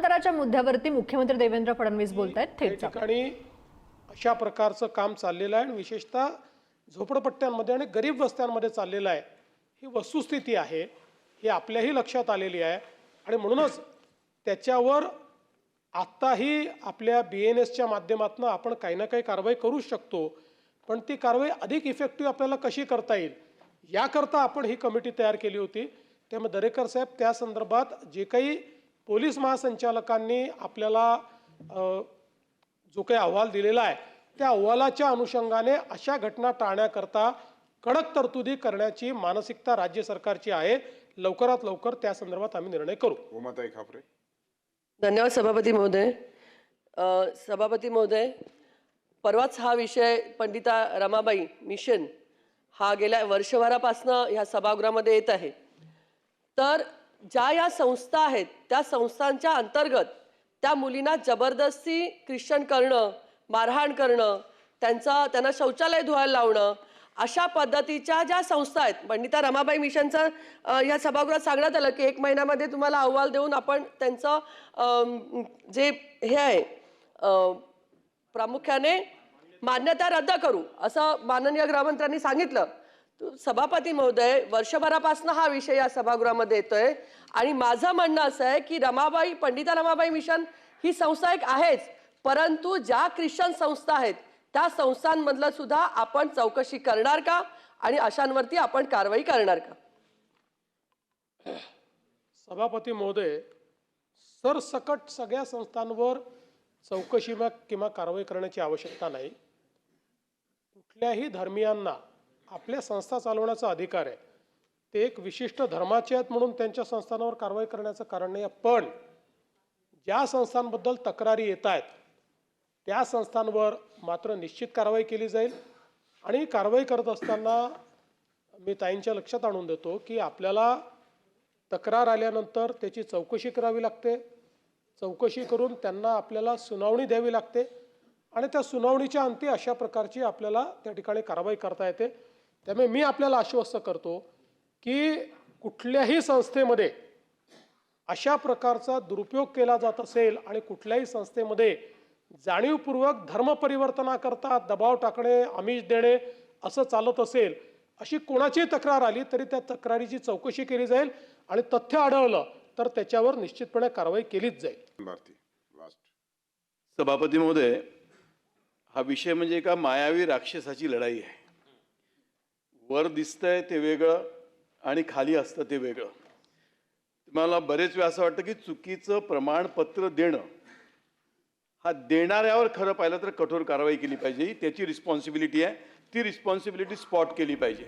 धर्मांतराच्या मुद्द्यावरती मुख्यमंत्री देवेंद्र फडणवीस बोलतायत थेट ठिकाणी अशा प्रकारचं काम चाललेलं आहे आणि विशेषतः झोपडपट्ट्यांमध्ये आणि गरीब वस्त्यांमध्ये चाललेलं आहे। ही वस्तुस्थिती आहे, ही आपल्याही लक्षात आलेली आहे आणि म्हणूनच त्याच्यावर आत्ताही आपल्या BNSच्या माध्यमातून आपण काही ना काही कारवाई करू शकतो, पण ती कारवाई अधिक इफेक्टिव्ह आपल्याला कशी करता येईल याकरता आपण ही कमिटी तयार केली होती। त्यामुळे दरेकर साहेब त्या संदर्भात जे काही पोलीस महासंचालकांनी आपल्याला जो काही अहवाल दिलेला आहे त्या अहवालाच्या अनुषंगाने अशा घटना टाळण्याकरता कडक तरतुदी करण्याची मानसिकता राज्य सरकारची आहे। लवकरात लवकर त्या संदर्भात आम्ही निर्णय करू। उमाताई खापरे। धन्यवाद सभापती महोदय। सभापती महोदय, परवाच हा विषय पंडिता रमाबाई मिशन हा गेल्या वर्षभरापासून ह्या सभागृहामध्ये येत आहे। तर ज्या या संस्था आहेत त्या संस्थांच्या अंतर्गत त्या मुलींना जबरदस्ती ख्रिश्चन करणं, मारहाण करणं, त्यांना शौचालय धुवायला लावणं, अशा पद्धतीच्या ज्या संस्था आहेत, पंडिता रमाबाई मिशनचं ह्या सभागृहात सांगण्यात आलं की 1 महिन्यामध्ये तुम्हाला अहवाल देऊन आपण त्यांचं जे हे आहे प्रामुख्याने मान्यता रद्द करू असं माननीय गृहमंत्र्यांनी सांगितलं। सभापती महोदय, वर्षभरापासून हा विषय या सभागृहामध्ये येतोय आणि माझं म्हणणं असं आहे की पंडिता रमाबाई मिशन ही संस्था एक आहेच, परंतु ज्या ख्रिश्चन संस्था आहेत त्या संस्थांमधलं सुद्धा आपण चौकशी करणार का आणि अशांवरती आपण कारवाई करणार का? सभापती महोदय, सरसकट सगळ्या संस्थांवर चौकशी किंवा कारवाई करण्याची आवश्यकता नाही। कुठल्याही धर्मियांना आपल्या संस्था चालवण्याचा अधिकार आहे। ते एक विशिष्ट धर्माचे आहेत म्हणून त्यांच्या संस्थांवर कारवाई करण्याचं कारण नाही, पण ज्या संस्थांबद्दल तक्रारी येत आहेत त्या संस्थांवर मात्र निश्चित कारवाई केली जाईल। आणि कारवाई करत असताना मी ताईंच्या लक्षात आणून देतो की आपल्याला तक्रार आल्यानंतर त्याची चौकशी करावी लागते, चौकशी करून त्यांना आपल्याला सुनावणी द्यावी लागते आणि त्या सुनावणीच्या अंती अशा प्रकारची आपल्याला त्या ठिकाणी कारवाई करता येते। त्यामुळे मी आपल्याला आश्वस्त करतो की कुठल्याही संस्थेमध्ये अशा प्रकारचा दुरुपयोग केला जात असेल आणि कुठल्याही संस्थेमध्ये जाणीवपूर्वक धर्म परिवर्तनाकरता दबाव टाकणे, आमिष देणे असं चालत असेल, अशी कोणाची तक्रार आली तरी त्या तक्रारीची चौकशी केली जाईल आणि तथ्य आढळलं तर त्याच्यावर निश्चितपणे कारवाई केलीच जाईल। सभापती महोदय, हा विषय म्हणजे एका मायावी राक्षसाची लढाई आहे। वर दिसतंय ते वेगळं आणि खाली असतं ते वेगळं। मला बरेच वेळा असं वाटतं की चुकीचं प्रमाणपत्र देणं हा देणाऱ्यावर खरं पाहिलं तर कठोर कारवाई केली पाहिजे, त्याची रिस्पॉन्सिबिलिटी आहे, ती रिस्पॉन्सिबिलिटी स्पॉट केली पाहिजे।